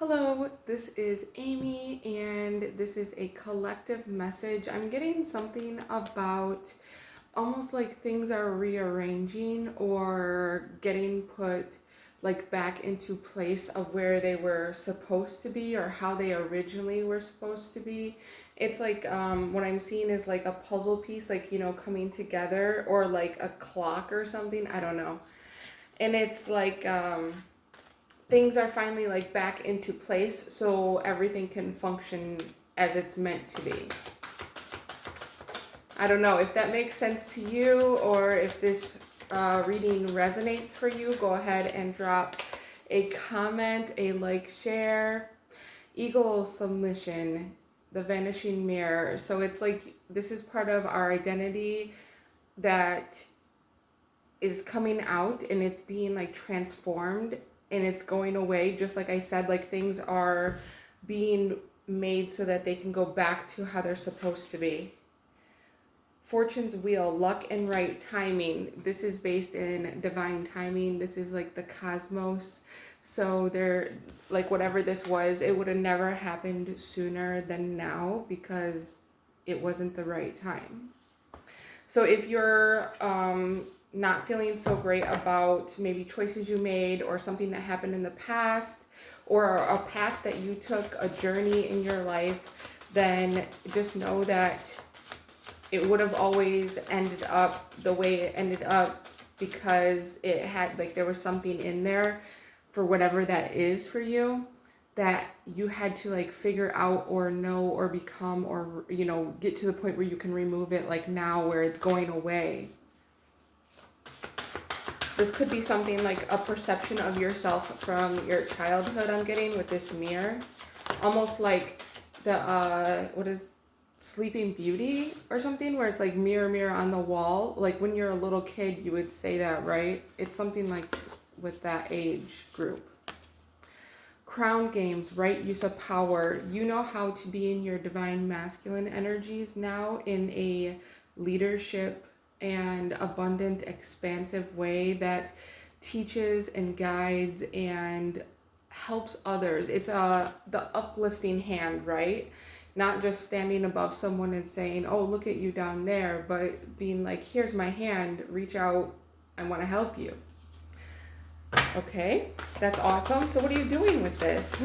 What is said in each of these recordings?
Hello, this is Amy, and this is a collective message. I'm getting something about almost like things are rearranging or getting put like back into place of where they were supposed to be or how they originally were supposed to be. It's like what I'm seeing is like a puzzle piece, like, coming together, or like a clock or something. I don't know. And it's like, things are finally like back into place so everything can function as it's meant to be. I don't know if that makes sense to you, or if this reading resonates for you. Go ahead and drop a comment, a like, share. Eagle submission, the vanishing mirror. So it's like this is part of our identity that is coming out, and it's being like transformed, and it's going away. Just like I said, like things are being made so that they can go back to how they're supposed to be. Fortune's wheel, luck and right timing. This is based in divine timing. This is like the cosmos. So they're like, whatever this was, it would have never happened sooner than now because it wasn't the right time. So if you're not feeling so great about maybe choices you made or something that happened in the past, or a path that you took, a journey in your life, then just know that it would have always ended up the way it ended up because it had, like, there was something in there for whatever that is for you that you had to like figure out or know or become, or get to the point where you can remove it, like now where it's going away. This could be something like a perception of yourself from your childhood. I'm getting with this mirror, almost like the what is Sleeping Beauty or something, where it's like mirror, mirror on the wall. Like when you're a little kid, you would say that, right? It's something like with that age group. Crown games, right use of power. You know how to be in your divine masculine energies now in a leadership and abundant, expansive way that teaches and guides and helps others. It's the uplifting hand, right? Not just standing above someone and saying, oh, look at you down there, but being like, here's my hand, reach out, I want to help you. Okay, that's awesome. So what are you doing with this?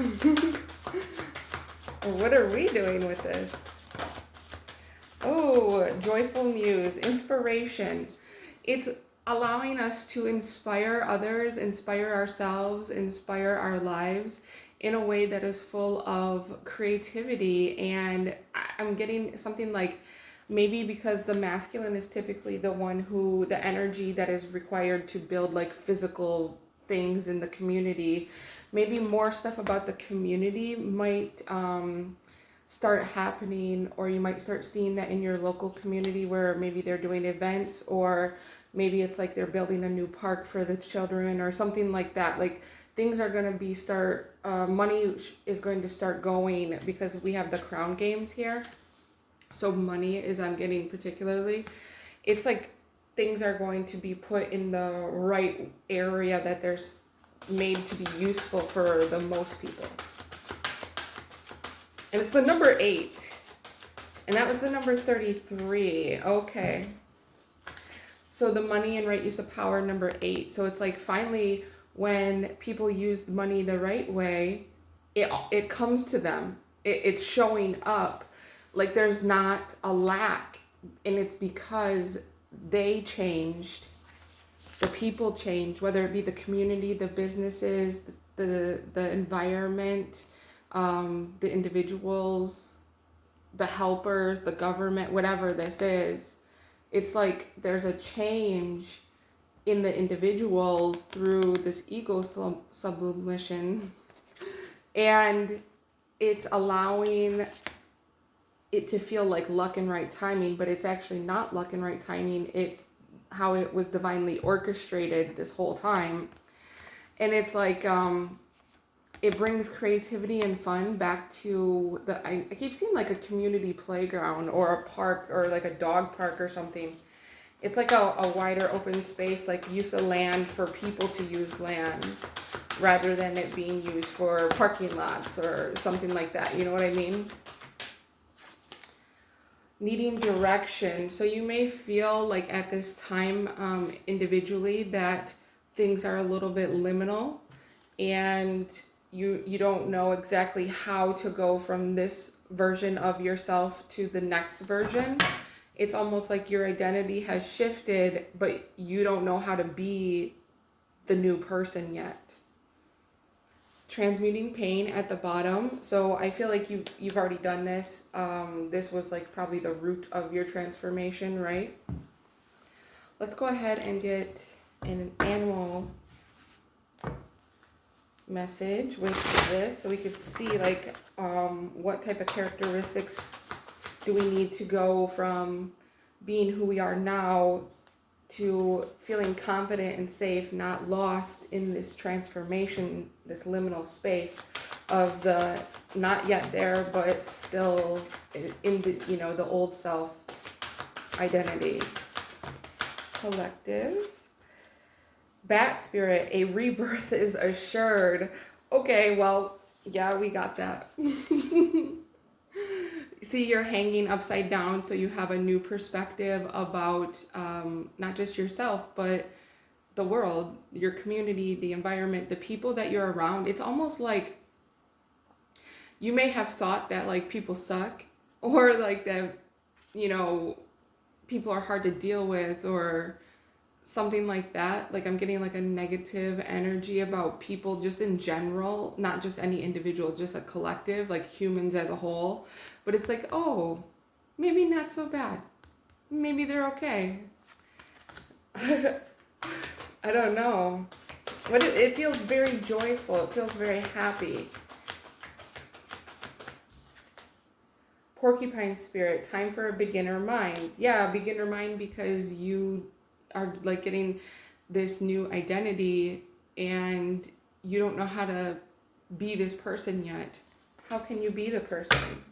Or what are we doing with this? Oh, joyful muse, inspiration. It's allowing us to inspire others, inspire ourselves, inspire our lives in a way that is full of creativity. And I'm getting something like, maybe because the masculine is typically the one who, the energy that is required to build like physical things in the community, maybe more stuff about the community might start happening, or you might start seeing that in your local community where maybe they're doing events, or maybe it's like they're building a new park for the children or something like that. Like things are going to be money is going to start going because we have the crown games here. So money is, I'm getting particularly, it's like things are going to be put in the right area that they're made to be useful for the most people. And it's the number 8. And that was the number 33. Okay. So the money and right use of power, number 8. So it's like finally when people use money the right way, it comes to them. It's showing up. Like there's not a lack. And it's because they changed, the people changed, whether it be the community, the businesses, the environment, the individuals, the helpers, the government, whatever this is. It's like there's a change in the individuals through this ego sublimation, and it's allowing it to feel like luck and right timing, but it's actually not luck and right timing. It's how it was divinely orchestrated this whole time. And it's like it brings creativity and fun back to I keep seeing like a community playground or a park or like a dog park or something. It's like a wider open space, like use of land for people to use land rather than it being used for parking lots or something like that. You know what I mean? Needing direction. So you may feel like at this time individually that things are a little bit liminal and you don't know exactly how to go from this version of yourself to the next version. It's almost like your identity has shifted, but you don't know how to be the new person yet. Transmuting pain at the bottom. So I feel like you've already done this. This was like probably the root of your transformation, right? Let's go ahead and get an animal message with this so we could see like what type of characteristics do we need to go from being who we are now to feeling confident and safe, not lost in this transformation, this liminal space of the not yet there, but still in the, you know, the old self identity. Collective. Bat spirit, a rebirth is assured. Okay, well, yeah, we got that. See, you're hanging upside down, so you have a new perspective about not just yourself, but the world, your community, the environment, the people that you're around. It's almost like you may have thought that like people suck, or like that, you know, people are hard to deal with, or something like that. Like I'm getting like a negative energy about people just in general, not just any individuals, just a collective, like humans as a whole. But it's like, oh, maybe not so bad. Maybe they're okay. I don't know. But it feels very joyful. It feels very happy. Porcupine spirit, time for a beginner mind. Yeah, beginner mind, because you are like getting this new identity and you don't know how to be this person yet. How can you be the person?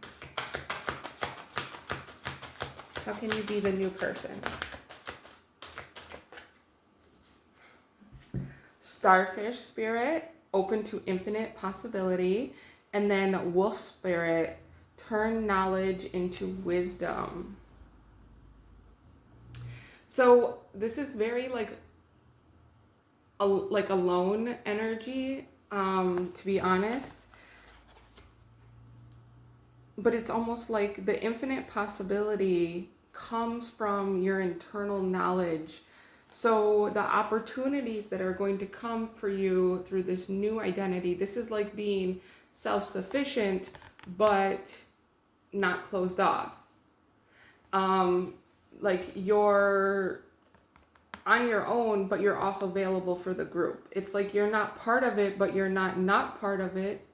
How can you be the new person? Starfish spirit, open to infinite possibility. And then wolf spirit, turn knowledge into wisdom. So this is very like alone energy, to be honest. But it's almost like the infinite possibility comes from your internal knowledge. So the opportunities that are going to come for you through this new identity, this is like being self-sufficient, but not closed off. Like you're on your own, but you're also available for the group. It's like you're not part of it, but you're not part of it.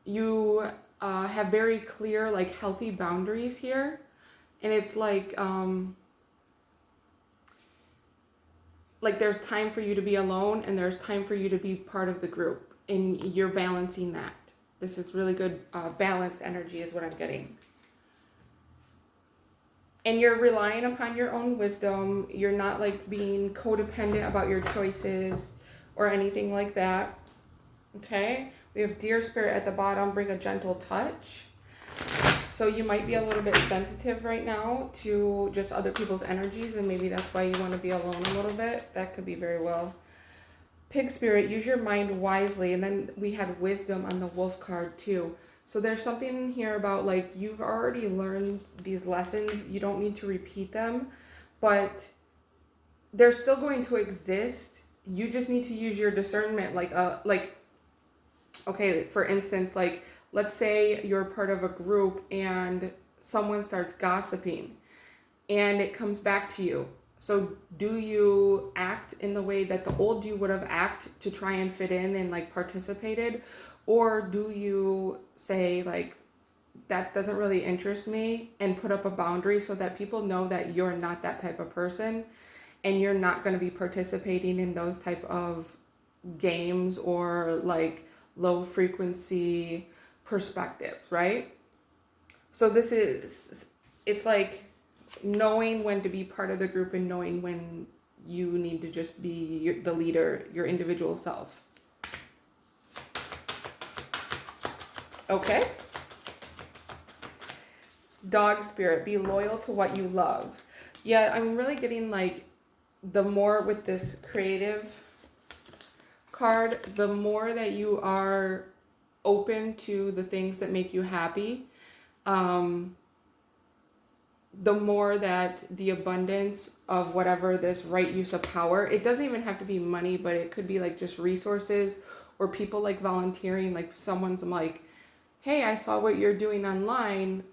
You have very clear, like healthy boundaries here. And it's like there's time for you to be alone and there's time for you to be part of the group. And you're balancing that. This is really good balanced energy is what I'm getting. And you're relying upon your own wisdom. You're not like being codependent about your choices or anything like that. Okay? We have deer spirit at the bottom, bring a gentle touch. So you might be a little bit sensitive right now to just other people's energies, and maybe that's why you want to be alone a little bit. That could be very well. Pig spirit, use your mind wisely. And then we had wisdom on the wolf card too. So there's something here about like you've already learned these lessons. You don't need to repeat them, but they're still going to exist. You just need to use your discernment. Okay, for instance, like let's say you're part of a group and someone starts gossiping and it comes back to you. So do you act in the way that the old you would have acted to try and fit in and like participated? Or do you say like, that doesn't really interest me, and put up a boundary so that people know that you're not that type of person and you're not going to be participating in those type of games or like low frequency perspectives, right? So it's like knowing when to be part of the group and knowing when you need to just be the leader, your individual self. Okay? Dog spirit, be loyal to what you love. Yeah, I'm really getting like the more with this creative card, the more that you are open to the things that make you happy, the more that the abundance of whatever this right use of power, it doesn't even have to be money, but it could be like just resources or people like volunteering, like someone's like, hey, I saw what you're doing online.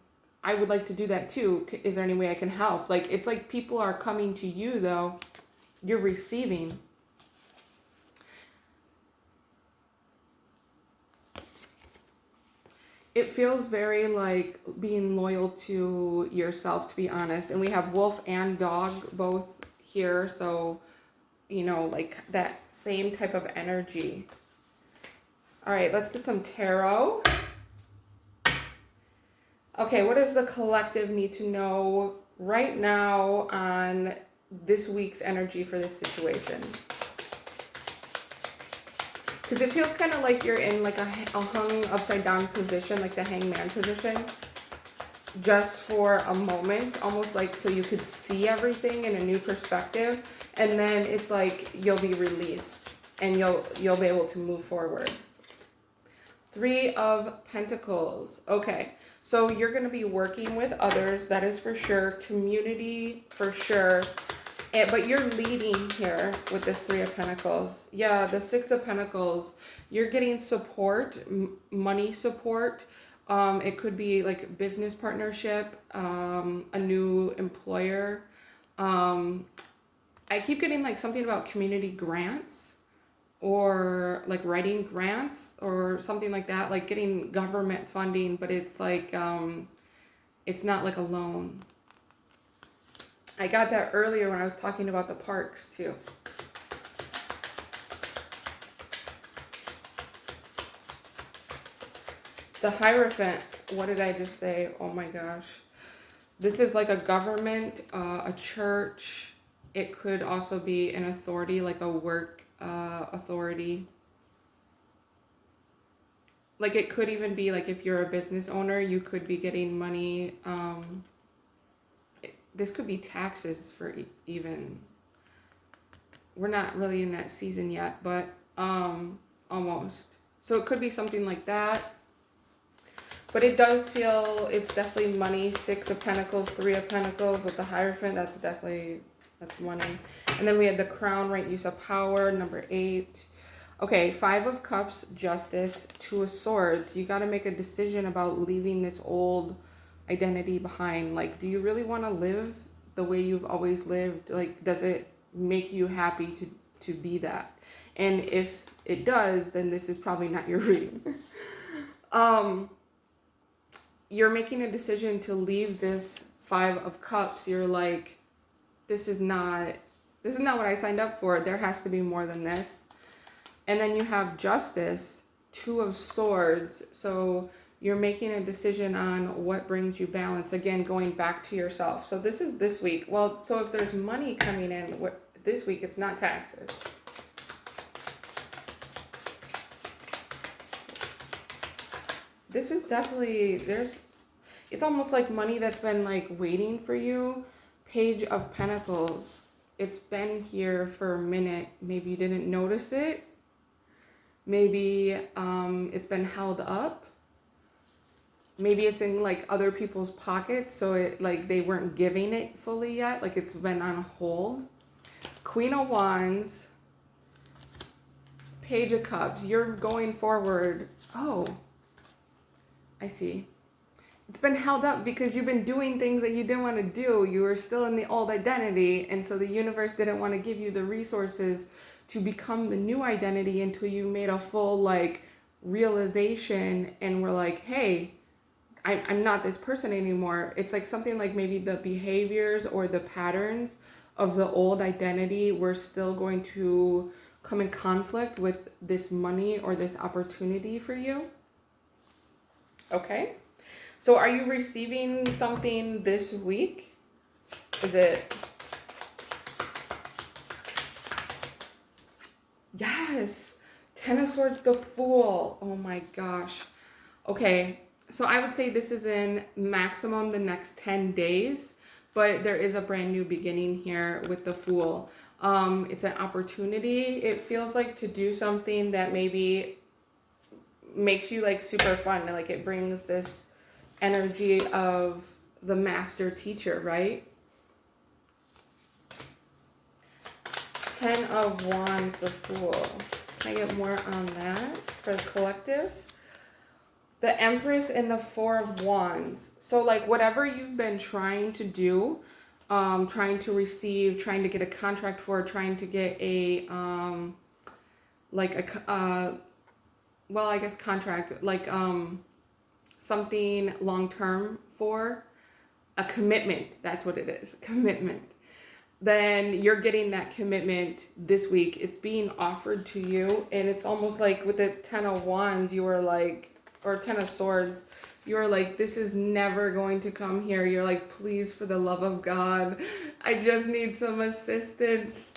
I would like to do that too. Is there any way I can help? Like, it's like people are coming to you though. You're receiving. It feels very like being loyal to yourself, to be honest. And we have wolf and dog both here. So, you know, like that same type of energy. All right, let's get some tarot. Okay, what does the collective need to know right now on this week's energy for this situation? Because it feels kind of like you're in like a hung upside down position, like the hangman position, just for a moment, almost like so you could see everything in a new perspective, and then it's like you'll be released and you'll be able to move forward. 3 of Pentacles. Okay, so you're going to be working with others, that is for sure. Community for sure. But you're leading here with this 3 of Pentacles. Yeah, the 6 of Pentacles. You're getting support, money support. It could be like business partnership, a new employer. I keep getting like something about community grants or like writing grants or something like that, like getting government funding, but it's like, it's not like a loan. I got that earlier when I was talking about the parks too. The Hierophant, what did I just say? Oh my gosh. This is like a government, a church. It could also be an authority, like a work authority. Like it could even be like if you're a business owner, you could be getting money. This could be taxes for even. We're not really in that season yet, but almost. So it could be something like that. But it does feel it's definitely money. 6 of Pentacles, 3 of Pentacles with the Hierophant. That's money. And then we had the Crown, right use of power, number 8. Okay, 5 of Cups, Justice, 2 of Swords. You got to make a decision about leaving this old identity behind. Like, do you really want to live the way you've always lived? Like, does it make you happy to be that? And if it does, then this is probably not your reading. You're making a decision to leave this 5 of Cups. You're like, this is not what I signed up for. There has to be more than this. And then you have Justice, 2 of Swords. So you're making a decision on what brings you balance. Again, going back to yourself. So this is this week. Well, so if there's money coming in this week, it's not taxes. This is definitely, it's almost like money that's been like waiting for you. Page of Pentacles. It's been here for a minute. Maybe you didn't notice it. Maybe it's been held up. Maybe it's in like other people's pockets, so it like they weren't giving it fully yet. Like it's been on hold. Queen of Wands. Page of Cups. You're going forward. Oh, I see. It's been held up because you've been doing things that you didn't want to do. You were still in the old identity, and so the universe didn't want to give you the resources to become the new identity until you made a full like realization and were like, hey, I'm not this person anymore. It's like something like maybe the behaviors or the patterns of the old identity were still going to come in conflict with this money or this opportunity for you. Okay. So are you receiving something this week? Is it? Yes. Ten of Swords, the Fool. Oh my gosh. Okay, so I would say this is in maximum the next 10 days, but there is a brand new beginning here with the Fool. It's an opportunity, it feels like, to do something that maybe makes you like super fun. Like it brings this energy of the master teacher, right? Ten of Wands, the Fool. Can I get more on that for the collective? The Empress and the Four of Wands. So like whatever you've been trying to do, trying to receive, trying to get a contract for, trying to get a, well, I guess contract, like something long-term for, a commitment. That's what it is, commitment. Then you're getting that commitment this week. It's being offered to you, and it's almost like with the Ten of Wands, you were like, or Ten of Swords, you're like, this is never going to come here. You're like, please, for the love of God, I just need some assistance.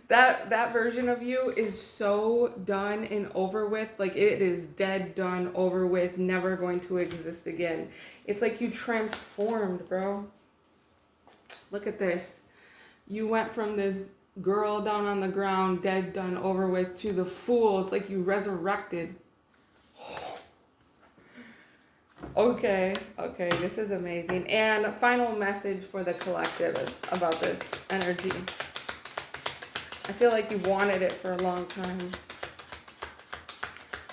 That version of you is so done and over with. Like it is dead, done, over with, never going to exist again. It's like you transformed, bro. Look at this. You went from this girl down on the ground, dead, done, over with, to the Fool. It's like you resurrected. Okay, this is amazing. And final message for the collective about this energy. I feel like you wanted it for a long time,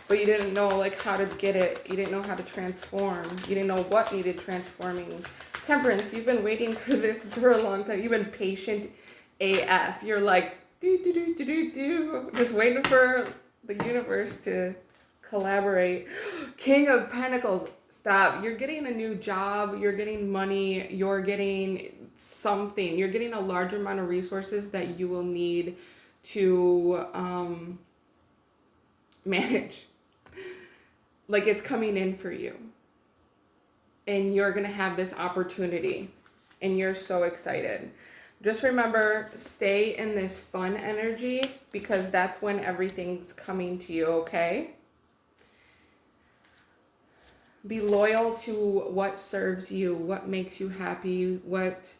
but you didn't know like how to get it. You didn't know how to transform. You didn't know what needed transforming. Temperance, you've been waiting for this for a long time. You've been patient AF. You're like, just waiting for the universe to collaborate. King of Pentacles, stop. You're getting a new job. You're getting money. You're getting something. You're getting a larger amount of resources that you will need to manage. Like it's coming in for you. And you're going to have this opportunity. And you're so excited. Just remember, stay in this fun energy because that's when everything's coming to you, okay? Be loyal to what serves you, what makes you happy, what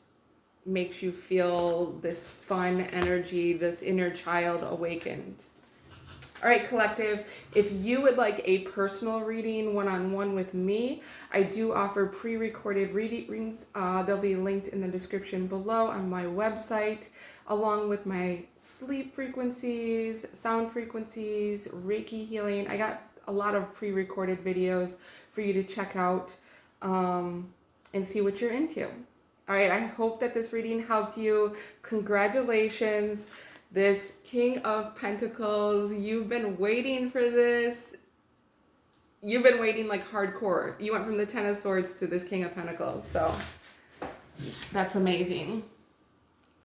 makes you feel this fun energy, this inner child awakened. All right, collective, if you would like a personal reading one-on-one with me, I do offer pre-recorded readings. They'll be linked in the description below on my website, along with my sleep frequencies, sound frequencies, Reiki healing. I got a lot of pre-recorded videos for you to check out and see what you're into. All right, I hope that this reading helped you. Congratulations. This King of Pentacles, you've been waiting for this. You've been waiting like hardcore. You went from the Ten of Swords to this King of Pentacles. So that's amazing.